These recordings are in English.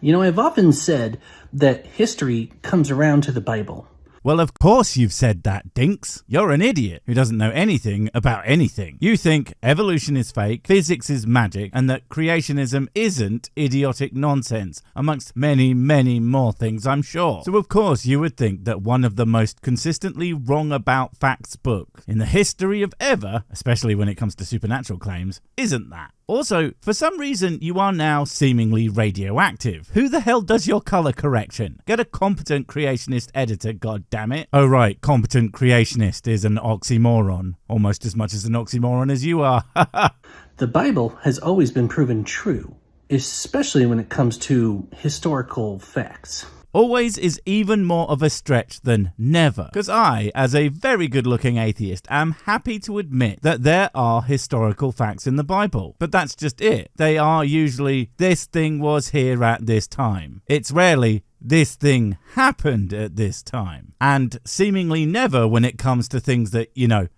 You know, I've often said that history comes around to the Bible. Well, of course you've said that, Dinks. You're an idiot who doesn't know anything about anything. You think evolution is fake, physics is magic, and that creationism isn't idiotic nonsense, amongst many, many more things, I'm sure. So of course you would think that one of the most consistently wrong about facts book in the history of ever, especially when it comes to supernatural claims, isn't that. Also, for some reason, you are now seemingly radioactive. Who the hell does your color correction? Get a competent creationist editor, goddammit. Oh right, competent creationist is an oxymoron. Almost as much as an oxymoron as you are. The Bible has always been proven true, especially when it comes to historical facts. Always is even more of a stretch than never, because I, as a very good-looking atheist, am happy to admit that there are historical facts in the Bible. But that's just it. They are usually, this thing was here at this time. It's rarely, this thing happened at this time. And seemingly never when it comes to things that,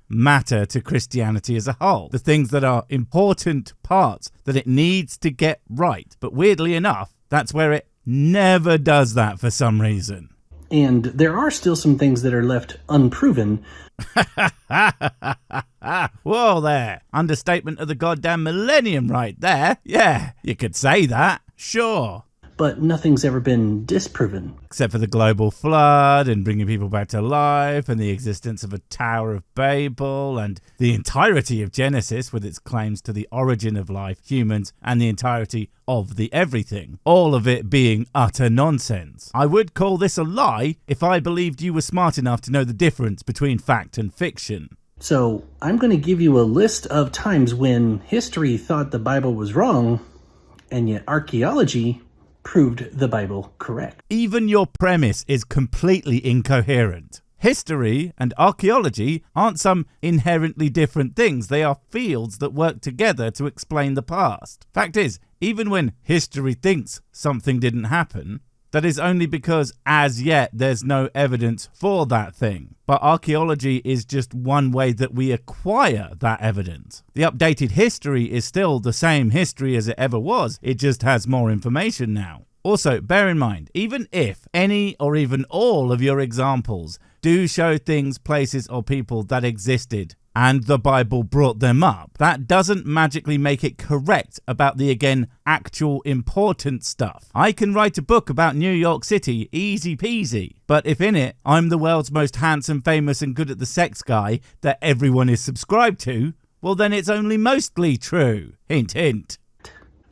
matter to Christianity as a whole. The things that are important parts that it needs to get right. But weirdly enough, that's where it never does that for some reason. And there are still some things that are left unproven. Whoa there. Understatement of the goddamn millennium right there. Yeah, you could say that. Sure. But nothing's ever been disproven. Except for the global flood and bringing people back to life and the existence of a Tower of Babel and the entirety of Genesis with its claims to the origin of life, humans, and the entirety of the everything. All of it being utter nonsense. I would call this a lie if I believed you were smart enough to know the difference between fact and fiction. So I'm going to give you a list of times when history thought the Bible was wrong, and yet archaeology proved the Bible correct. Even your premise is completely incoherent. History and archaeology aren't some inherently different things. They are fields that work together to explain the past. Fact is, even when history thinks something didn't happen, that is only because as yet there's no evidence for that thing. But archaeology is just one way that we acquire that evidence. The updated history is still the same history as it ever was, it just has more information now. Also, bear in mind, even if any or even all of your examples do show things, places, or people that existed, and the Bible brought them up, that doesn't magically make it correct about the, again, actual important stuff. I can write a book about New York City, easy peasy, but if in it, I'm the world's most handsome, famous, and good at the sex guy that everyone is subscribed to, well then it's only mostly true. Hint, hint.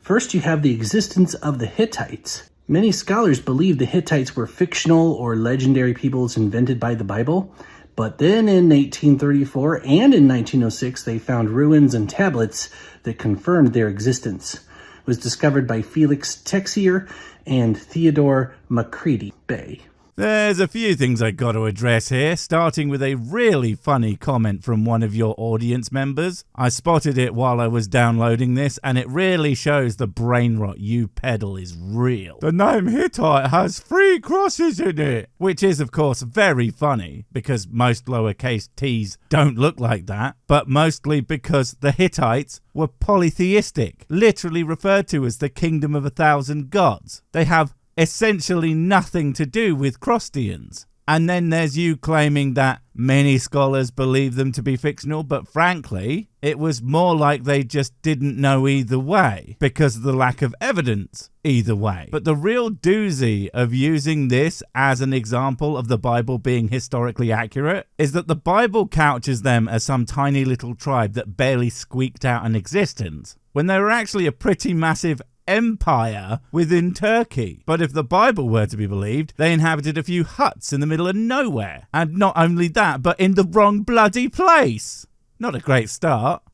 First, you have the existence of the Hittites. Many scholars believe the Hittites were fictional or legendary peoples invented by the Bible. But then in 1834 and in 1906, they found ruins and tablets that confirmed their existence. It was discovered by Felix Texier and Theodore Macready Bay. There's a few things I got to address here, starting with a really funny comment from one of your audience members. I spotted it while I was downloading this, and it really shows the brain rot you peddle is real. The name Hittite has 3 crosses in it, which is of course very funny, because most lowercase t's don't look like that, but mostly because the Hittites were polytheistic, literally referred to as the kingdom of 1,000 gods. They have essentially nothing to do with Christians. And then there's you claiming that many scholars believe them to be fictional, but frankly, it was more like they just didn't know either way because of the lack of evidence either way. But the real doozy of using this as an example of the Bible being historically accurate is that the Bible couches them as some tiny little tribe that barely squeaked out an existence, when they were actually a pretty massive empire within Turkey. But if the Bible were to be believed, they inhabited a few huts in the middle of nowhere. And not only that, but in the wrong bloody place. Not a great start.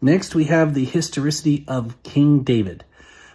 Next, we have the historicity of King David.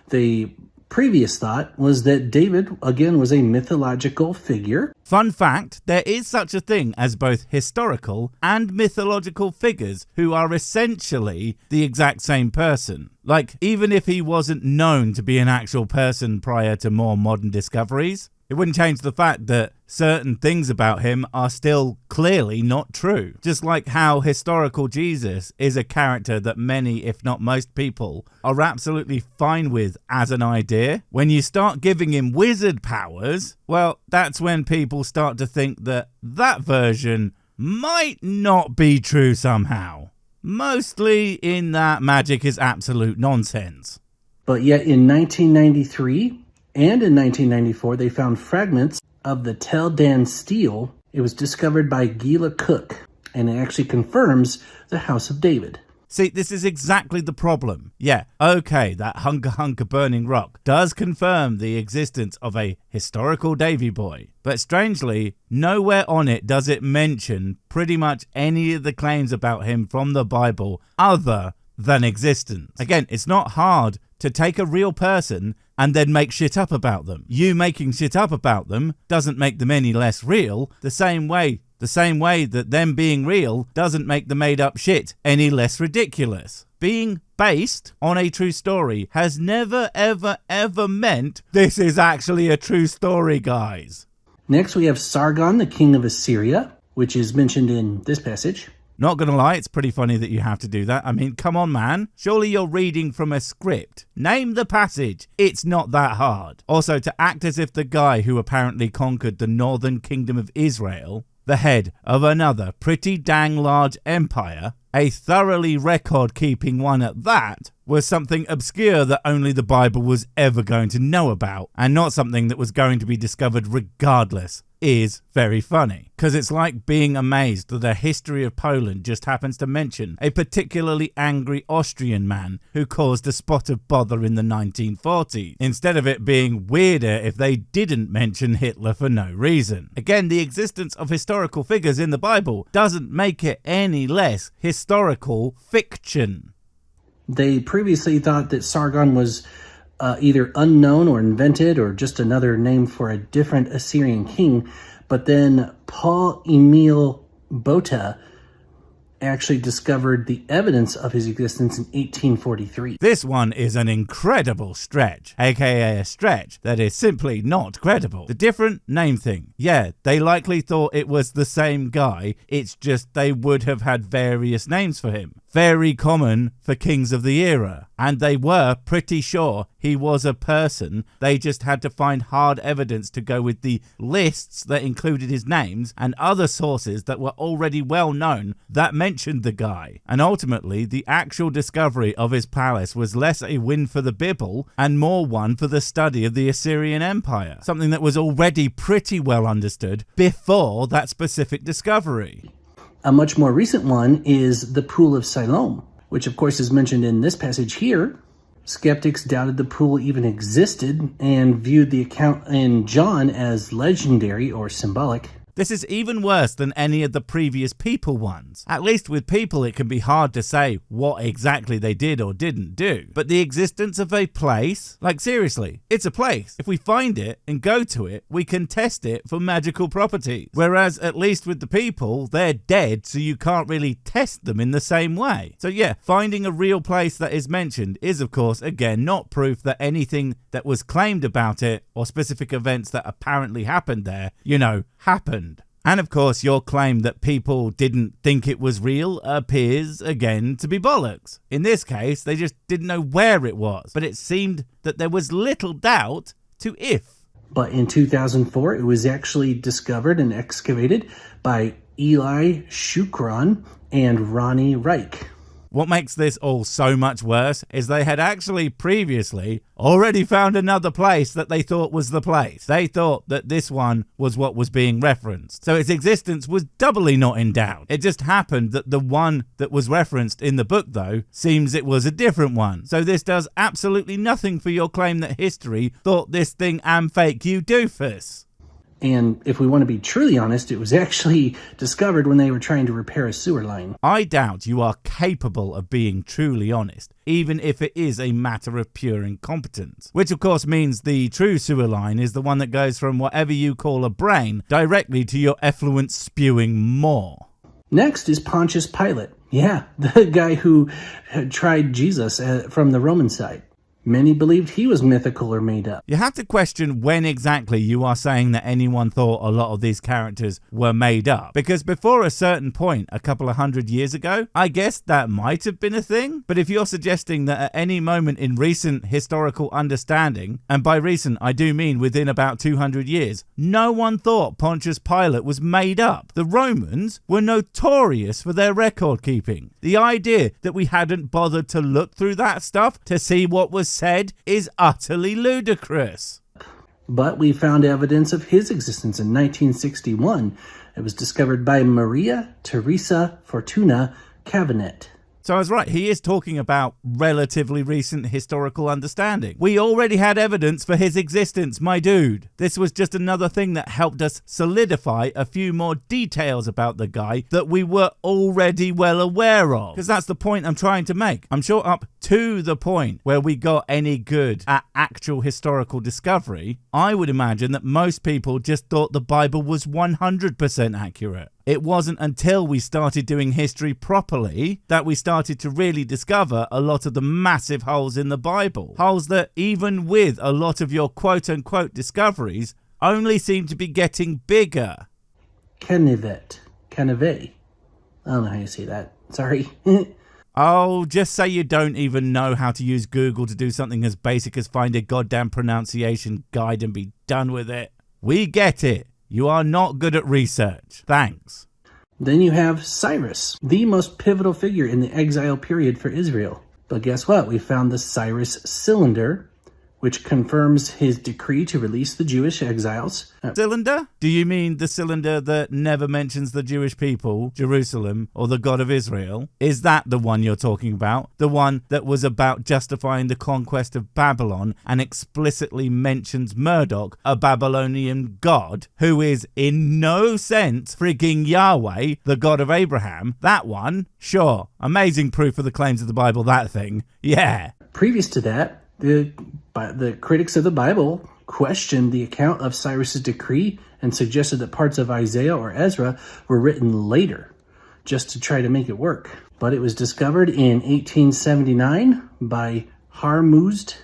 The previous thought was that David, again, was a mythological figure. Fun fact, there is such a thing as both historical and mythological figures who are essentially the exact same person. Like, even if he wasn't known to be an actual person prior to more modern discoveries, It wouldn't change the fact that certain things about him are still clearly not true. Just like how historical Jesus is a character that many, if not most people, are absolutely fine with as an idea. When you start giving him wizard powers, well, that's when people start to think that that version might not be true somehow. Mostly in that magic is absolute nonsense. But yet in 1993 and in 1994, they found fragments of the Tel Dan stele. It was discovered by Gila Cook, and it actually confirms the House of David. See, this is exactly the problem. Yeah, okay, that hunka burning rock does confirm the existence of a historical Davy boy. But strangely, nowhere on it does it mention pretty much any of the claims about him from the Bible other than existence. Again, it's not hard to take a real person and then make shit up about them. You making shit up about them doesn't make them any less real, the same way that them being real doesn't make the made up shit any less ridiculous. Being based on a true story has never, ever, ever meant this is actually a true story, guys. Next, we have Sargon, the king of Assyria, which is mentioned in this passage. Not gonna lie, it's pretty funny that you have to do that. I mean, come on, man. Surely you're reading from a script. Name the passage. It's not that hard. Also, to act as if the guy who apparently conquered the northern kingdom of Israel, the head of another pretty dang large empire, a thoroughly record-keeping one at that, was something obscure that only the Bible was ever going to know about, and not something that was going to be discovered regardless, is very funny. Because it's like being amazed that a history of Poland just happens to mention a particularly angry Austrian man who caused a spot of bother in the 1940s, instead of it being weirder if they didn't mention Hitler for no reason. Again, the existence of historical figures in the Bible doesn't make it any less historical fiction. They previously thought that Sargon was either unknown or invented or just another name for a different Assyrian king. But then 𝔻𝕦𝕡𝕡𝕡𝕡𝕡 actually discovered the evidence of his existence in 1843. This one is an incredible stretch, aka a stretch that is simply not credible. The different name thing. Yeah, they likely thought it was the same guy, it's just they would have had various names for him. Very common for kings of the era, and they were pretty sure he was a person. They just had to find hard evidence to go with the lists that included his names and other sources that were already well known that mentioned the guy. And ultimately, the actual discovery of his palace was less a win for the Bible and more one for the study of the Assyrian Empire, something that was already pretty well understood before that specific discovery. A much more recent one is the Pool of Siloam, which of course is mentioned in this passage here. Skeptics doubted the pool even existed and viewed the account in John as legendary or symbolic. This is even worse than any of the previous people ones. At least with people it can be hard to say what exactly they did or didn't do. But the existence of a place, like seriously, it's a place. If we find it and go to it, we can test it for magical properties. Whereas at least with the people, they're dead, so you can't really test them in the same way. So yeah, finding a real place that is mentioned is of course again not proof that anything that was claimed about it or specific events that apparently happened there, happened. And of course, your claim that people didn't think it was real appears again to be bollocks. In this case, they just didn't know where it was, but it seemed that there was little doubt to if. But in 2004, it was actually discovered and excavated by Eli Shukron and Ronnie Reich. What makes this all so much worse is they had actually previously already found another place that they thought was the place. They thought that this one was what was being referenced. So its existence was doubly not in doubt. It just happened that the one that was referenced in the book, though, seems it was a different one. So this does absolutely nothing for your claim that history thought this thing am fake, you doofus. And if we want to be truly honest, it was actually discovered when they were trying to repair a sewer line. I doubt you are capable of being truly honest, even if it is a matter of pure incompetence. Which of course means the true sewer line is the one that goes from whatever you call a brain directly to your effluent spewing maw. Next is Pontius Pilate. Yeah, the guy who had tried Jesus from the Roman side. Many believed he was mythical or made up. You have to question when exactly you are saying that anyone thought a lot of these characters were made up. Because before a certain point, a couple of 100 years ago, I guess that might have been a thing. But if you're suggesting that at any moment in recent historical understanding, and by recent I do mean within about 200 years, no one thought Pontius Pilate was made up. The Romans were notorious for their record keeping. The idea that we hadn't bothered to look through that stuff to see what was said is utterly ludicrous. But we found evidence of his existence in 1961. It was discovered by Maria Teresa Fortuna Cabinet. So I was right, he is talking about relatively recent historical understanding. We already had evidence for his existence, my dude. This was just another thing that helped us solidify a few more details about the guy that we were already well aware of. Because that's the point I'm trying to make. I'm sure up to the point where we got any good at actual historical discovery, I would imagine that most people just thought the Bible was 100% accurate. It wasn't until we started doing history properly that we started to really discover a lot of the massive holes in the Bible. Holes that, even with a lot of your quote-unquote discoveries, only seem to be getting bigger. 𝔻𝕦𝕡𝕡𝕡𝕡𝕡. I don't know how you say that. Sorry. Oh, just say you don't even know how to use Google to do something as basic as find a goddamn pronunciation guide and be done with it. We get it. You are not good at research. Thanks. Then you have Cyrus, the most pivotal figure in the exile period for Israel. But guess what? We found the Cyrus cylinder, which confirms his decree to release the Jewish exiles. Cylinder? Do you mean the cylinder that never mentions the Jewish people, Jerusalem, or the God of Israel? Is that the one you're talking about? The one that was about justifying the conquest of Babylon and explicitly mentions Marduk, a Babylonian god, who is in no sense frigging Yahweh, the God of Abraham? That one? Sure. Amazing proof of the claims of the Bible, that thing. Yeah. Previous to that, the critics of the Bible questioned the account of Cyrus's decree and suggested that parts of Isaiah or Ezra were written later, just to try to make it work. But it was discovered in 1879 by 𝔻𝕦𝕡𝕡𝕡𝕡𝕡𝕡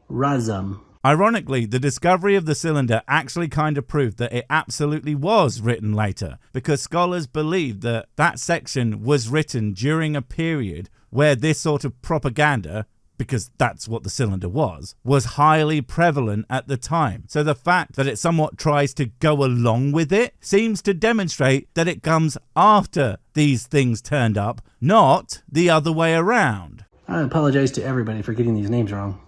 Razum. Ironically, the discovery of the cylinder actually kind of proved that it absolutely was written later, because scholars believe that that section was written during a period where this sort of propaganda, because that's what the cylinder was highly prevalent at the time. So the fact that it somewhat tries to go along with it seems to demonstrate that it comes after these things turned up, not the other way around. I apologize to everybody for getting these names wrong.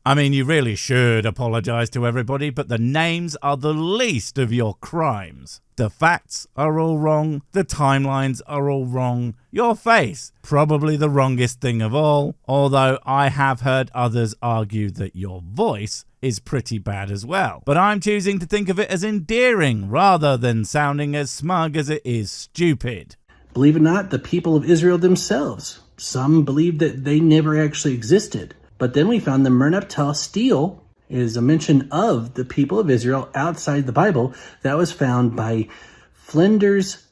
I mean, you really should apologize to everybody, but the names are the least of your crimes. The facts are all wrong. The timelines are all wrong. Your face, probably the wrongest thing of all, although I have heard others argue that your voice is pretty bad as well. But I'm choosing to think of it as endearing rather than sounding as smug as it is stupid. Believe it or not, the people of Israel themselves, some believe that they never actually existed. But then we found the 𝔻𝕬𝕡𝕡𝕡𝕡 stele is a mention of the people of Israel outside the Bible that was found by Flinders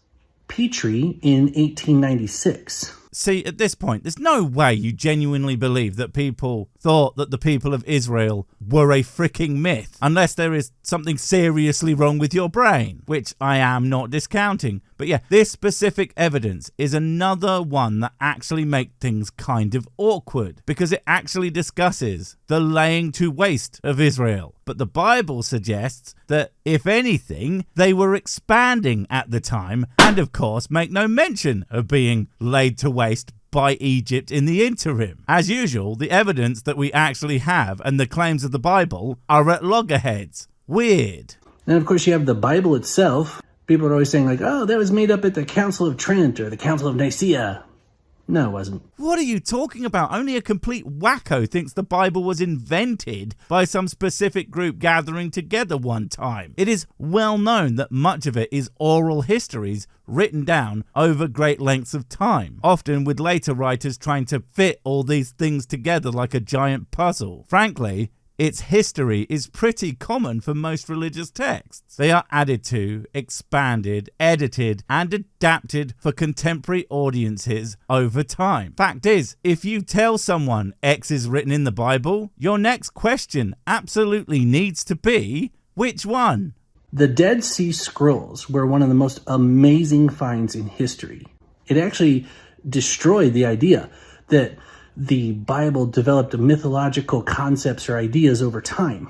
Petrie in 1896. See, at this point, there's no way you genuinely believe that people thought that the people of Israel were a freaking myth, unless there is something seriously wrong with your brain, which I am not discounting. But yeah, this specific evidence is another one that actually makes things kind of awkward, because it actually discusses the laying to waste of Israel. But the Bible suggests that, if anything, they were expanding at the time, and of course make no mention of being laid to waste by Egypt in the interim. As usual, the evidence that we actually have and the claims of the Bible are at loggerheads. Weird. And of course you have the Bible itself. People are always saying like, oh, that was made up at the Council of Trent or the Council of Nicaea. No, it wasn't. What are you talking about? Only a complete wacko thinks the Bible was invented by some specific group gathering together one time. It is well known that much of it is oral histories written down over great lengths of time, often with later writers trying to fit all these things together like a giant puzzle. Frankly, its history is pretty common for most religious texts. They are added to, expanded, edited, and adapted for contemporary audiences over time. Fact is, if you tell someone X is written in the Bible, your next question absolutely needs to be, which one? The Dead Sea Scrolls were one of the most amazing finds in history. It actually destroyed the idea that the Bible developed mythological concepts or ideas over time.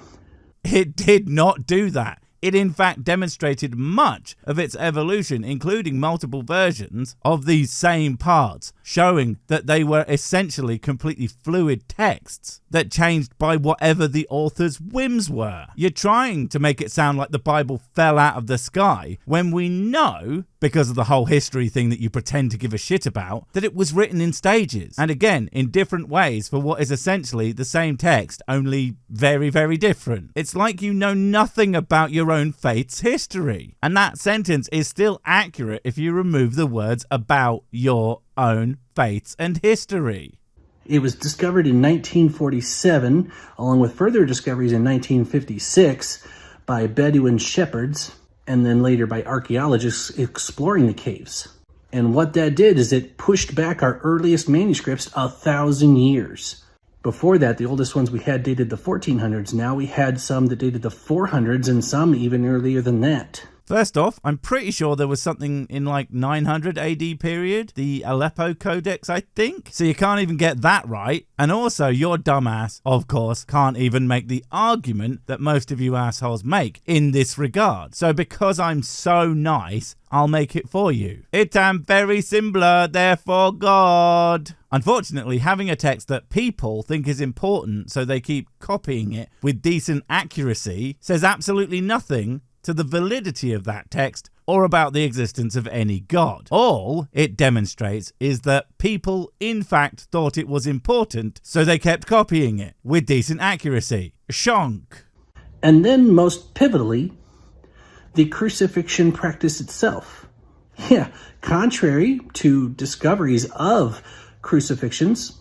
It did not do that. It in fact demonstrated much of its evolution, including multiple versions of these same parts, showing that they were essentially completely fluid texts that changed by whatever the author's whims were. You're trying to make it sound like the Bible fell out of the sky when we know, because of the whole history thing that you pretend to give a shit about, that it was written in stages, and again, in different ways for what is essentially the same text, only very, very different. It's like you know nothing about your own faith's history. And that sentence is still accurate if you remove the words about your own faiths and history. It was discovered in 1947, along with further discoveries in 1956 by Bedouin shepherds, and then later by archaeologists exploring the caves. And what that did is it pushed back our earliest manuscripts 1,000 years. Before that, the oldest ones we had dated the 1400s. Now we had some that dated the 400s and some even earlier than that. First off, I'm pretty sure there was something in like 900 AD period, the Aleppo Codex, I think. So you can't even get that right. And also, your dumbass, of course, can't even make the argument that most of you assholes make in this regard. So because I'm so nice, I'll make it for you. It am very similar, therefore God. Unfortunately, having a text that people think is important, so they keep copying it with decent accuracy, says absolutely nothing to the validity of that text or about the existence of any god. All it demonstrates is that people in fact thought it was important, so they kept copying it with decent accuracy. Shonk. And then, most pivotally, the crucifixion practice itself. Yeah, contrary to discoveries of crucifixions,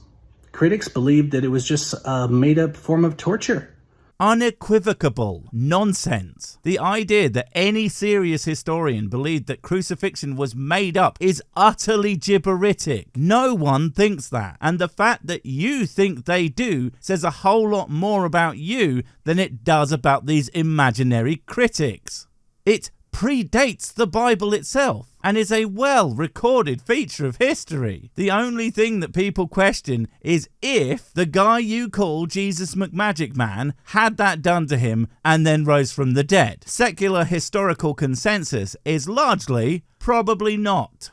critics believed that it was just a made-up form of torture. Unequivocal nonsense. The idea that any serious historian believed that crucifixion was made up is utterly gibberitic. No one thinks that. And the fact that you think they do says a whole lot more about you than it does about these imaginary critics. It predates the Bible itself and is a well-recorded feature of history. The only thing that people question is if the guy you call Jesus 𝔻𝕻𝕡𝕡𝕡𝕡 had that done to him and then rose from the dead. Secular historical consensus is largely probably not.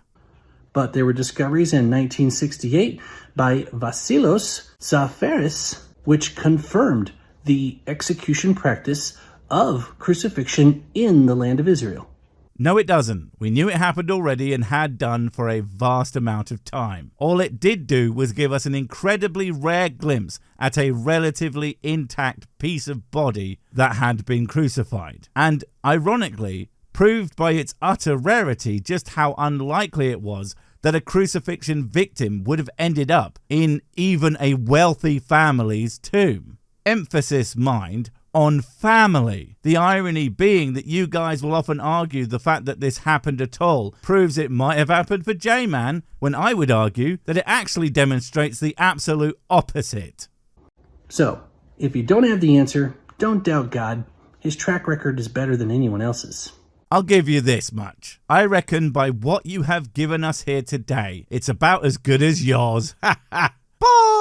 But there were discoveries in 1968 by Vasilos Zafiris, which confirmed the execution practice of crucifixion in the land of Israel. No, it doesn't. We knew it happened already and had done for a vast amount of time. All it did do was give us an incredibly rare glimpse at a relatively intact piece of body that had been crucified. And ironically, proved by its utter rarity just how unlikely it was that a crucifixion victim would have ended up in even a wealthy family's tomb. Emphasis, mind, on family. The irony being that you guys will often argue the fact that this happened at all proves it might have happened for J-Man, when I would argue that it actually demonstrates the absolute opposite. So, if you don't have the answer, don't doubt God. His track record is better than anyone else's. I'll give you this much. I reckon by what you have given us here today, it's about as good as yours. Ha ha! Bye!